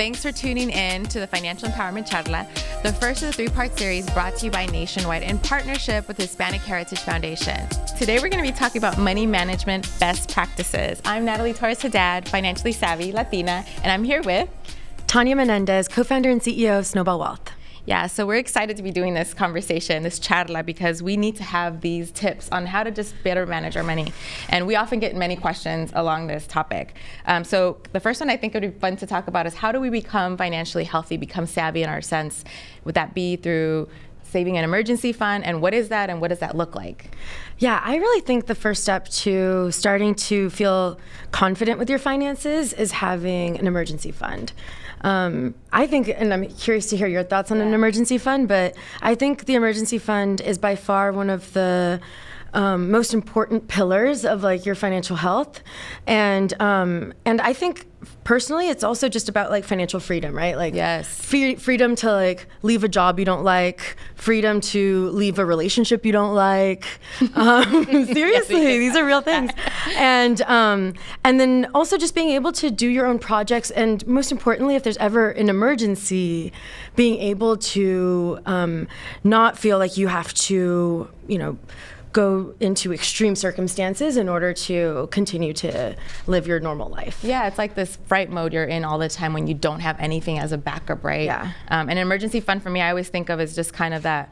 Thanks for tuning in to the Financial Empowerment Charla, the first of the three-part series brought to you by Nationwide in partnership with Hispanic Heritage Foundation. Today, we're going to be talking about money management best practices. I'm Natalie Torres-Haddad, financially savvy Latina, and I'm here with Tanya Menendez, co-founder and CEO of Snowball Wealth. Yeah, so we're excited to be doing this conversation, this charla, because we need to have these tips on how to just better manage our money. And we often get many questions along this topic. So the first one I think would be fun to talk about is how do we become financially healthy, become savvy in our sense? Would that be through saving an emergency fund? And what is that? And what does that look like? Yeah, I really think the first step to starting to feel confident with your finances is having an emergency fund. I think, and I'm curious to hear your thoughts on an emergency fund, but I think the emergency fund is by far one of the most important pillars of like your financial health. And I think personally, it's also just about like financial freedom, right? Like freedom to like leave a job you don't like, freedom to leave a relationship you don't like. Seriously, these are real things. And then also just being able to do your own projects. And most importantly, if there's ever an emergency, being able to not feel like you have to, go into extreme circumstances in order to continue to live your normal life. Yeah, it's like this fright mode you're in all the time when you don't have anything as a backup, right? Yeah. An emergency fund for me, I always think of as just kind of that,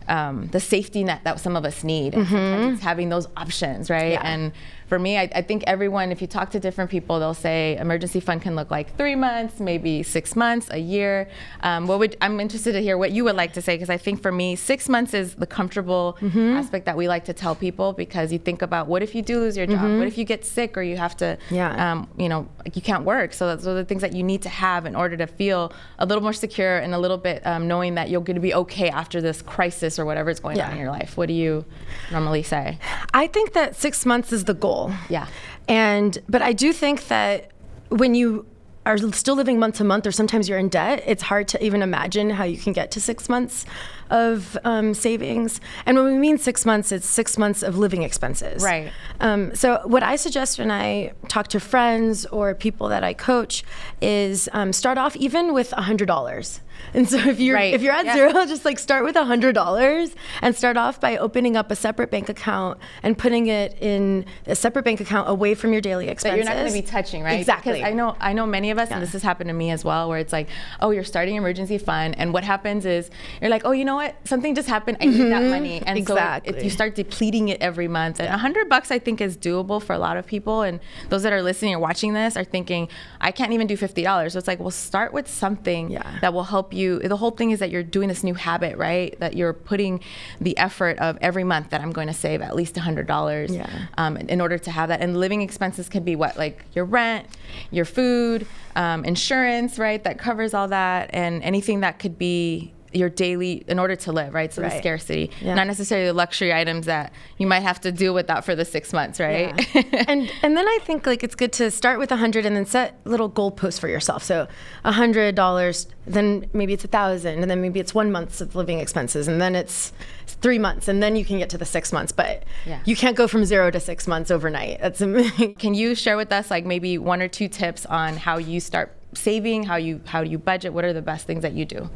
the safety net that some of us need. And sometimes it's having those options, right? Yeah. And for me, I think everyone, if you talk to different people, they'll say emergency fund can look like 3 months, maybe 6 months, a year. I'm interested to hear what you would like to say, because I think for me, 6 months is the comfortable aspect that we like to tell people, because you think about what if you do lose your job? What if you get sick or you have to, you can't work? So those are the things that you need to have in order to feel a little more secure and a little bit knowing that you're going to be okay after this crisis or whatever is going on in your life. What do you normally say? I think that 6 months is the goal. Yeah. But I do think that when you are still living month to month, or sometimes you're in debt, it's hard to even imagine how you can get to 6 months of savings. And when we mean 6 months, it's 6 months of living expenses. Right. So what I suggest when I talk to friends or people that I coach is start off even with $100. And so if you're at zero, just like start with $100 and start off by opening up a separate bank account and putting it in a separate bank account away from your daily expenses. That you're not going to be touching, right? Exactly. Because I know many of us, and this has happened to me as well, where it's like, oh, you're starting an emergency fund, and what happens is you're like, oh, you know what? Something just happened. I need that money, and so if you start depleting it every month, and $100 I think is doable for a lot of people. And those that are listening or watching this are thinking, I can't even do $50. So it's like, well, start with something that will help you. The whole thing is that you're doing this new habit, right? That you're putting the effort of every month that I'm going to save at least $100 in order to have that. And living expenses can be what? Like your rent, your food, insurance, right? That covers all that, and anything that could be your daily in order to live, right? So the scarcity, not necessarily the luxury items that you might have to deal with that for the 6 months, right? Yeah. and then I think like it's good to start with 100 and then set little goalposts for yourself. So $100, then maybe it's 1,000, and then maybe it's 1 month of living expenses, and then it's 3 months, and then you can get to the 6 months. But you can't go from 0 to 6 months overnight. That's amazing. Can you share with us like maybe 1 or 2 tips on how you start saving, how you budget? What are the best things that you do?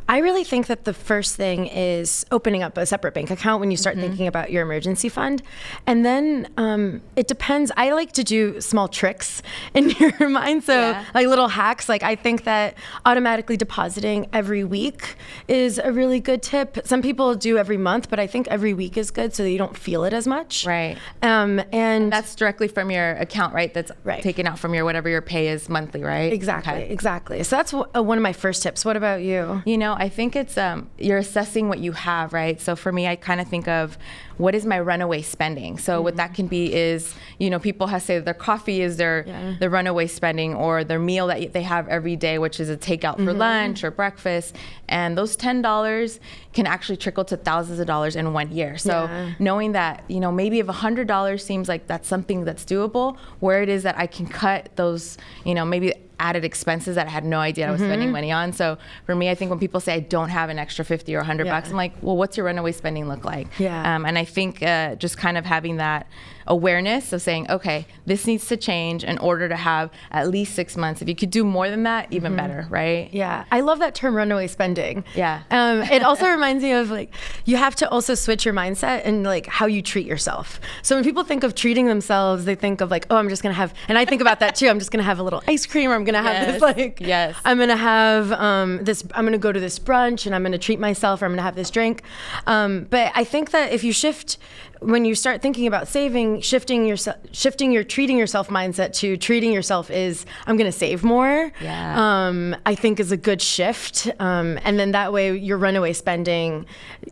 I really think that the first thing is opening up a separate bank account when you start thinking about your emergency fund. And then it depends. I like to do small tricks in your mind. So like little hacks. Like I think that automatically depositing every week is a really good tip. Some people do every month, but I think every week is good so that you don't feel it as much. Right. And that's directly from your account, right? That's taken out from your whatever your pay is monthly, right? Exactly. So that's one of my first tips. What about you? I think it's you're assessing what you have, right? So for me, I kind of think of what is my runaway spending. So what that can be is, people have said their coffee is their runaway spending, or their meal that they have every day, which is a takeout for lunch or breakfast. And those $10 can actually trickle to thousands of dollars in 1 year. So knowing that, maybe if $100 seems like that's something that's doable, where it is that I can cut those, maybe added expenses that I had no idea I was spending money on. So for me, I think when people say I don't have an extra 50 or 100 bucks, I'm like, well, what's your runaway spending look like? And I think just kind of having that awareness of saying, okay, this needs to change in order to have at least 6 months. If you could do more than that, even better, right? Yeah. I love that term, runaway spending. Yeah. It also reminds me of like, you have to also switch your mindset and like how you treat yourself. So when people think of treating themselves, they think of like, oh, I'm just going to have, and I think about that too. I'm just going to have a little ice cream, or I'm going to have this like, I'm going to have I'm going to go to this brunch and I'm going to treat myself, or I'm going to have this drink. But I think that if you shift, when you start thinking about saving, shifting your treating yourself mindset to treating yourself is, I'm going to save more. Yeah. I think is a good shift. And then that way your runaway spending,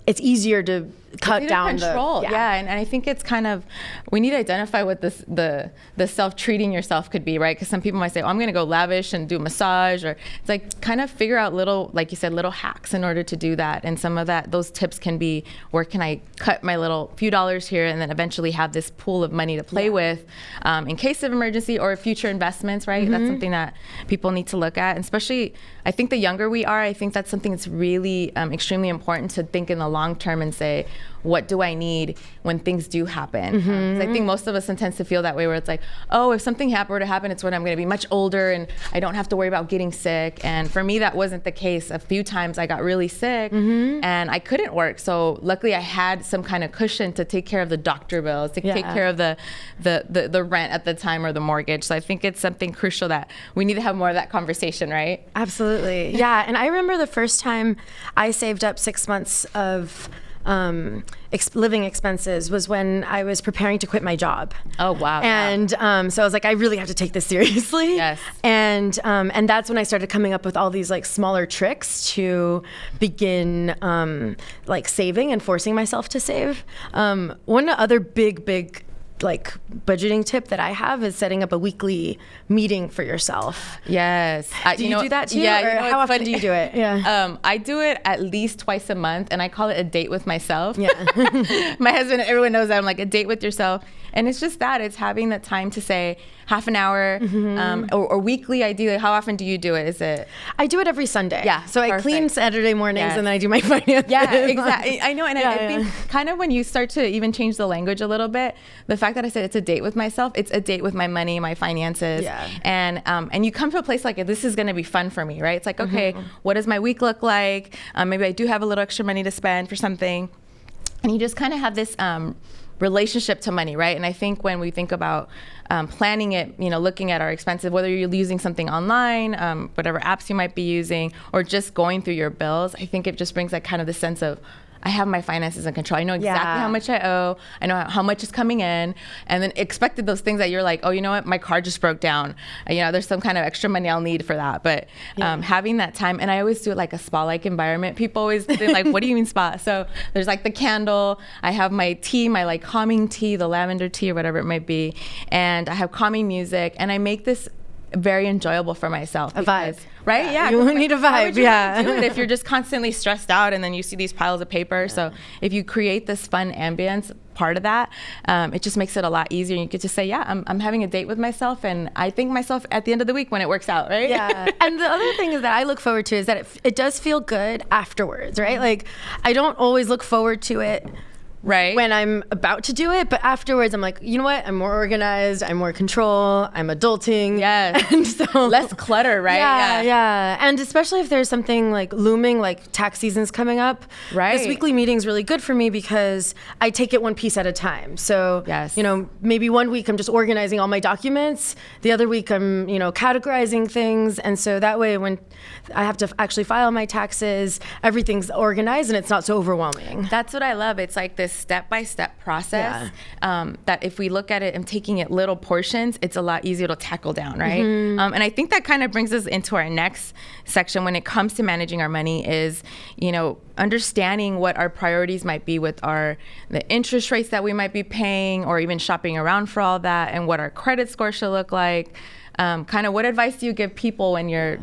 it's easier to cut down control. And I think it's kind of, we need to identify what the self-treating yourself could be, right? Because some people might say, oh, I'm going to go lavish and do massage, or it's like kind of figure out little, like you said, little hacks in order to do that. And some of those tips can be, where can I cut my little few dollars here and then eventually have this pool of money to play with in case of emergency or future investments, right? That's something that people need to look at. And especially, I think the younger we are, I think that's something that's really extremely important to think in the long term and say, what do I need when things do happen? 'Cause I think most of us tend to feel that way, where it's like, oh, if something were to happen, it's when I'm going to be much older and I don't have to worry about getting sick. And for me, that wasn't the case. A few times I got really sick and I couldn't work. So luckily I had some kind of cushion to take care of the doctor bills, to take care of the rent at the time, or the mortgage. So I think it's something crucial that we need to have more of that conversation, right? Absolutely. Yeah. And I remember the first time I saved up 6 months of living expenses was when I was preparing to quit my job. Oh, wow. And so I was like, I really have to take this seriously. Yes. And that's when I started coming up with all these like smaller tricks to begin like saving and forcing myself to save. One other big like budgeting tip that I have is setting up a weekly meeting for yourself. Yes. Do you do that too? Yeah. Or how often do you do it? Yeah. I do it at least twice a month, and I call it a date with myself. Yeah. My husband, everyone knows that I'm like, a date with yourself. And it's just that, it's having that time to say half an hour or weekly. Ideally, how often do you do it? Is it? I do it every Sunday. Yeah. So I clean Saturday mornings and then I do my finances. Yeah, exactly. I know. And I think kind of when you start to even change the language a little bit, the fact that I said it's a date with myself, it's a date with my money, my finances. Yeah. And you come to a place like, this is going to be fun for me, right? It's like, okay, what does my week look like? Maybe I do have a little extra money to spend for something. And you just kind of have this relationship to money, right? And I think when we think about planning it, looking at our expenses, whether you're using something online, whatever apps you might be using, or just going through your bills, I think it just brings that kind of the sense of, I have my finances in control. I know exactly how much I owe. I know how much is coming in. And then expected those things that you're like, oh, you know what? My car just broke down. There's some kind of extra money I'll need for that. But having that time, and I always do it like a spa-like environment. People always think like, what do you mean spa? So there's like the candle. I have my tea, my like calming tea, the lavender tea or whatever it might be. And I have calming music. And I make this very enjoyable for myself. A vibe. Right? Yeah. You need a vibe. Do it if you're just constantly stressed out and then you see these piles of paper. So if you create this fun ambience part of that, it just makes it a lot easier. You get to say, I'm having a date with myself, and I thank myself at the end of the week when it works out, right? Yeah. And the other thing is that I look forward to is that it does feel good afterwards, right? Like I don't always look forward to it when I'm about to do it, but afterwards I'm like, you know what? I'm more organized. I'm more control. I'm adulting. Yes. And so less clutter, right? Yeah. And especially if there's something like looming, like tax season's coming up. Right. This weekly meeting is really good for me because I take it one piece at a time. So, maybe one week I'm just organizing all my documents. The other week I'm, categorizing things. And so that way when I have to actually file my taxes, everything's organized and it's not so overwhelming. That's what I love. It's like this step-by-step process that if we look at it and taking it little portions, it's a lot easier to tackle down, right? And I think that kind of brings us into our next section when it comes to managing our money is, understanding what our priorities might be with the interest rates that we might be paying, or even shopping around for all that, and what our credit score should look like. Kind of what advice do you give people when you're,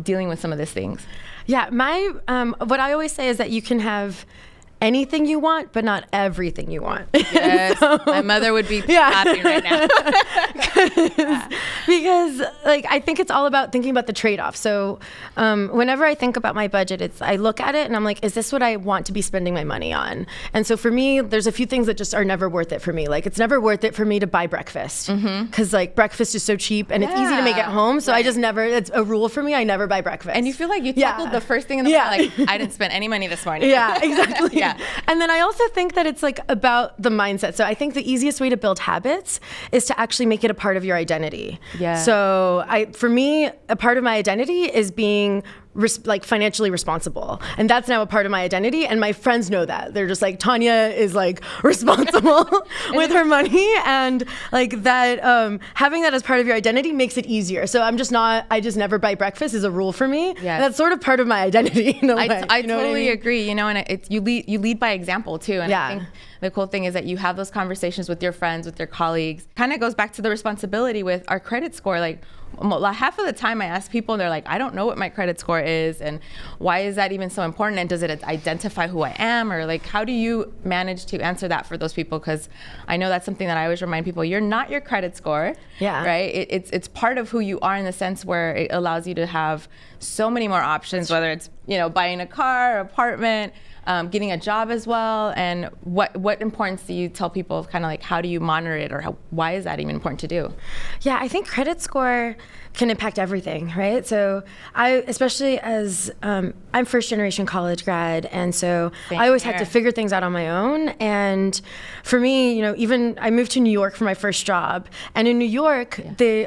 dealing with some of these things? Yeah, what I always say is that you can have anything you want, but not everything you want. Yes, so, my mother would be clapping right now. Because like, I think it's all about thinking about the trade-off. So whenever I think about my budget, I look at it and I'm like, is this what I want to be spending my money on? And so for me, there's a few things that just are never worth it for me. Like, it's never worth it for me to buy breakfast, because like breakfast is so cheap and it's easy to make at home. So I just never, it's a rule for me. I never buy breakfast. And you feel like you tackled the first thing in the morning, like, I didn't spend any money this morning. Yeah, exactly. And then I also think that it's like about the mindset. So I think the easiest way to build habits is to actually make it a part of your identity. Yeah. So for me, a part of my identity is being like financially responsible, and that's now a part of my identity, and my friends know that. They're just like, Tanya is like responsible with her money, and like that having that as part of your identity makes it easier. So I just never buy breakfast is a rule for me. Yeah, that's sort of part of my identity in a way. I totally agree, and you lead by example too. And I think the cool thing is that you have those conversations with your friends, with your colleagues. Kind of goes back to the responsibility with our credit score. Like, half of the time I ask people and they're like, I don't know what my credit score is, and why is that even so important, and does it identify who I am, or like, how do you manage to answer that for those people? Because I know that's something that I always remind people, you're not your credit score, right? It's part of who you are, in the sense where it allows you to have so many more options, whether it's buying a car, apartment, getting a job as well. And what importance do you tell people, kind of like, how do you monitor it, or why is that even important to do? Yeah, I think credit score can impact everything, right? So especially as I'm first generation college grad, and so I always had to figure things out on my own. And for me, even I moved to New York for my first job, and in New York,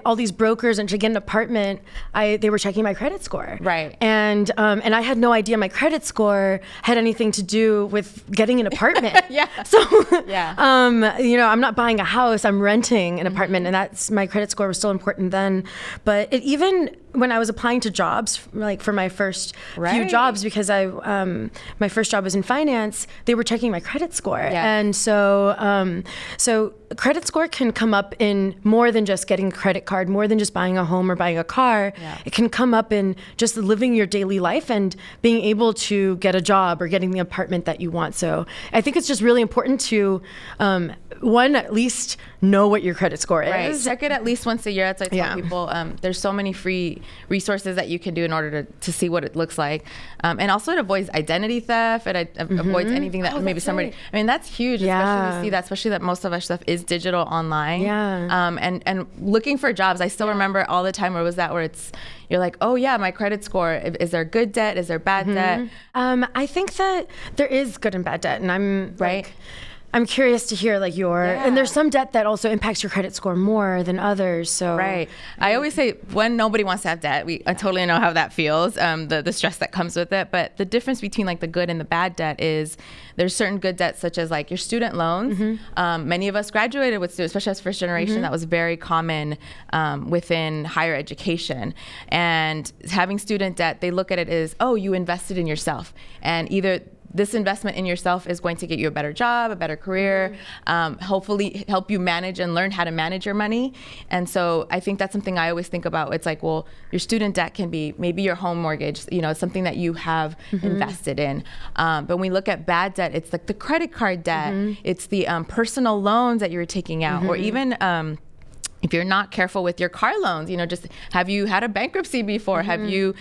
all these brokers, and to get an apartment, they were checking my credit score. Right. And I had no idea my credit score had anything to do with getting an apartment. So I'm not buying a house, I'm renting an apartment, and that's, my credit score was still important then. But even when I was applying to jobs, like for my first few jobs, because my first job was in finance, they were checking my credit score. And so credit score can come up in more than just getting a credit card, more than just buying a home or buying a car. It can come up in just living your daily life and being able to get a job or getting the apartment that you want. So I think it's just really important to, at least know what your credit score is. Check it at least once a year. That's what I tell people. There's so many free resources that you can do in order to see what it looks like. And also, it avoids identity theft. It avoids anything that maybe somebody, I mean, that's huge, especially we see that, especially that most of our stuff is digital online. And looking for jobs, I still remember all the time where you're like, oh yeah, my credit score, is there good debt? Is there bad debt? I think that there is good and bad debt, and I'm curious to hear like and there's some debt that also impacts your credit score more than others. So I always say, when nobody wants to have debt, I totally know how that feels, the stress that comes with it. But the difference between like the good and the bad debt is there's certain good debts, such as like your student loans. Many of us graduated with students, especially as first generation. That was very common within higher education. And having student debt, they look at it as, oh, you invested in yourself, and either this investment in yourself is going to get you a better job, a better career, hopefully help you manage and learn how to manage your money. And so I think that's something I always think about. It's like, well, your student debt can be maybe your home mortgage, something that you have invested in. But when we look at bad debt, it's like the credit card debt, it's the personal loans that you're taking out, or even if you're not careful with your car loans, just have you had a bankruptcy before? Have you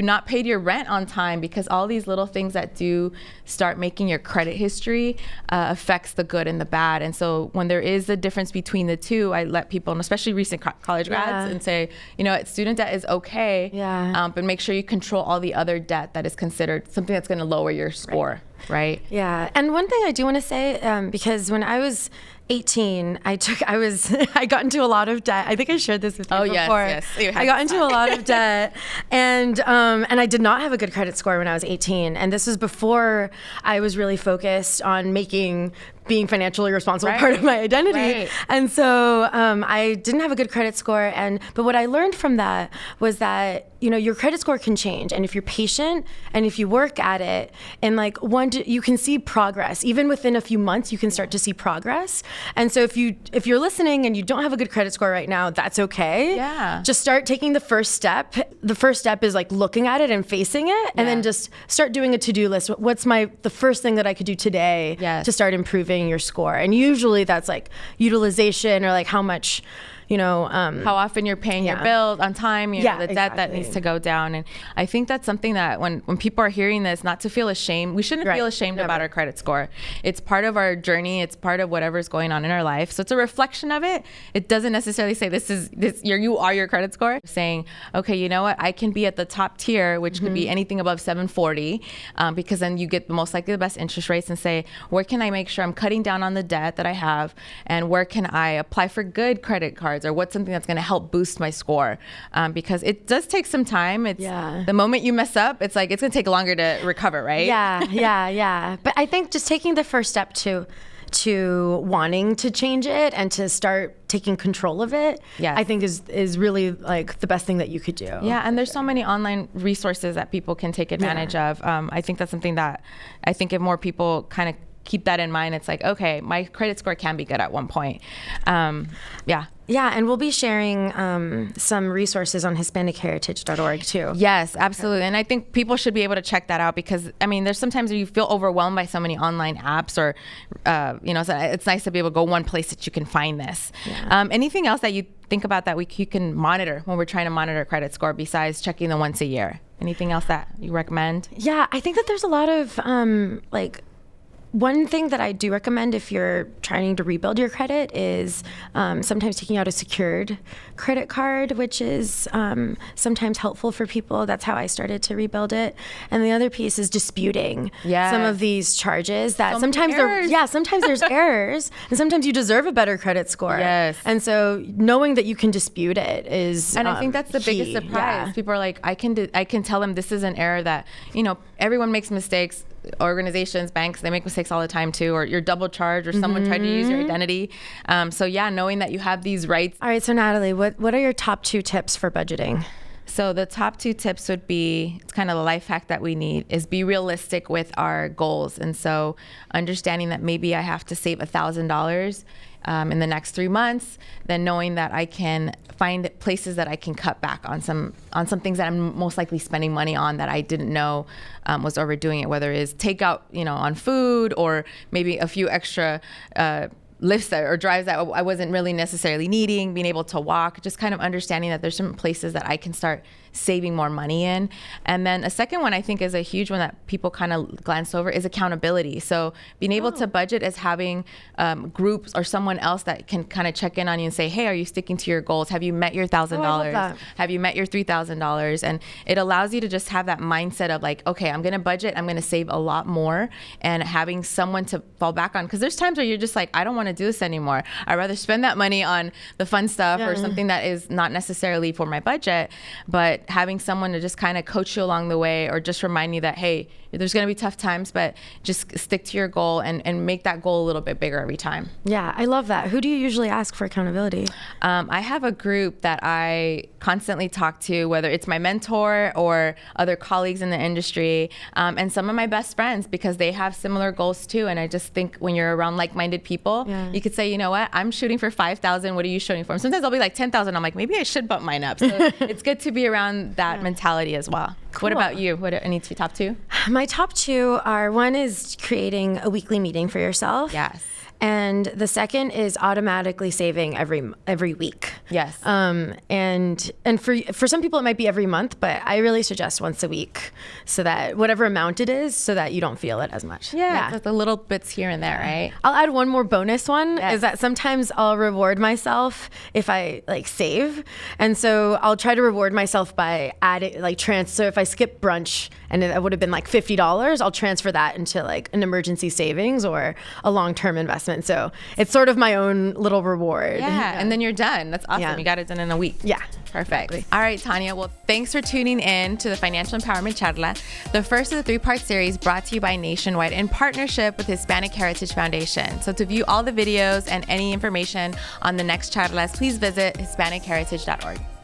not paid your rent on time? Because all these little things that do start making your credit history affects the good and the bad. And so when there is a difference between the two, I let people, and especially recent college grads, and say, student debt is okay, but make sure you control all the other debt that is considered something that's going to lower your score. Right. Yeah. And one thing I do want to say, because when I was 18, I got into a lot of debt. I think I shared this with you before. Yes. I got into a lot of debt, and I did not have a good credit score when I was 18. And this was before I was really focused on making being financially responsible part of my identity. Right. And so I didn't have a good credit score. But what I learned from that was that, you know, your credit score can change. And if you're patient and if you work at it, and like you can see progress. Even within a few months, you can start to see progress. And so if you're listening and you don't have a good credit score right now, that's okay. Yeah. Just start taking the first step. The first step is like looking at it and facing it, and then just start doing a to-do list. What's the first thing that I could do today to start improving your score? And usually that's like utilization, or like how much, you know, how often you're paying your bills on time, you know, the debt that needs to go down. And I think that's something that when people are hearing this, not to feel ashamed, we shouldn't feel ashamed about our credit score. It's part of our journey. It's part of whatever's going on in our life. So it's a reflection of it. It doesn't necessarily say you are your credit score. Saying, okay, you know what, I can be at the top tier, which could be anything above 740, because then you get most likely the best interest rates, and say, where can I make sure I'm cutting down on the debt that I have, and where can I apply for good credit cards, or what's something that's going to help boost my score, because it does take some time. It's the moment you mess up, it's like it's going to take longer to recover, right? Yeah. But I think just taking the first step to wanting to change it and to start taking control of it, I think is really like the best thing that you could do. Yeah, and there's so many online resources that people can take advantage of. I think that's something that I think if more people kind of keep that in mind, it's like, okay, my credit score can be good at one point. Yeah, and we'll be sharing some resources on HispanicHeritage.org too. Yes, absolutely. And I think people should be able to check that out, because, I mean, there's sometimes you feel overwhelmed by so many online apps, or, you know, so it's nice to be able to go one place that you can find this. Anything else that you think about that you can monitor when we're trying to monitor credit score besides checking the once a year? Anything else that you recommend? Yeah, I think that there's a lot of one thing that I do recommend if you're trying to rebuild your credit is sometimes taking out a secured credit card, which is sometimes helpful for people. That's how I started to rebuild it. And the other piece is disputing some of these charges that sometimes there's errors, and sometimes you deserve a better credit score. Yes. And so knowing that you can dispute it is and I think that's the biggest surprise. People are like, I can tell them this is an error that, you know, everyone makes mistakes. Organizations, banks, they make mistakes all the time too, or you're double charged, or someone tried to use your identity. So knowing that you have these rights. All right, so Natalie, what are your top 2 tips for budgeting? So the top 2 tips would be, it's kind of the life hack that we need, is be realistic with our goals. And so understanding that maybe I have to save $1,000 in the next 3 months, then knowing that I can find places that I can cut back on some things that I'm most likely spending money on that I didn't know was overdoing it, whether it is takeout, you know, on food, or maybe a few extra lifts or drives that I wasn't really necessarily needing, being able to walk, just kind of understanding that there's some places that I can start saving more money in. And then a second one I think is a huge one that people kind of glance over is accountability. So being able to budget is having groups or someone else that can kind of check in on you and say, hey, are you sticking to your goals? Have you met your $1,000? Have you met your $3,000? And it allows you to just have that mindset of like, okay, I'm going to budget, I'm going to save a lot more, and having someone to fall back on. Because there's times where you're just like, I don't want to do this anymore. I'd rather spend that money on the fun stuff or something that is not necessarily for my budget. But having someone to just kind of coach you along the way, or just remind you that, hey, there's going to be tough times, but just stick to your goal and make that goal a little bit bigger every time. Yeah, I love that. Who do you usually ask for accountability? I have a group that I constantly talk to, whether it's my mentor or other colleagues in the industry, and some of my best friends, because they have similar goals too. And I just think when you're around like-minded people, you could say, you know what, I'm shooting for 5,000. What are you shooting for? And sometimes I'll be like 10,000. I'm like, maybe I should bump mine up. So it's good to be around that mentality as well. Cool. What about you? What are any top 2? My top 2 are, one is creating a weekly meeting for yourself. Yes. And the second is automatically saving every week. Yes. And for some people it might be every month, but I really suggest once a week, so that whatever amount it is, so that you don't feel it as much. Yeah. Just the little bits here and there, right? I'll add one more bonus one, is that sometimes I'll reward myself if I save. And so I'll try to reward myself by adding so if I skip brunch and it would have been $50, I'll transfer that into an emergency savings or a long-term investment. investment. So it's sort of my own little reward. Yeah, and then you're done. That's awesome. Yeah. You got it done in a week. Yeah. Perfect. Exactly. All right, Tanya. Well, thanks for tuning in to the Financial Empowerment Charla, the first of the 3-part series brought to you by Nationwide in partnership with Hispanic Heritage Foundation. So to view all the videos and any information on the next charlas, please visit hispanicheritage.org.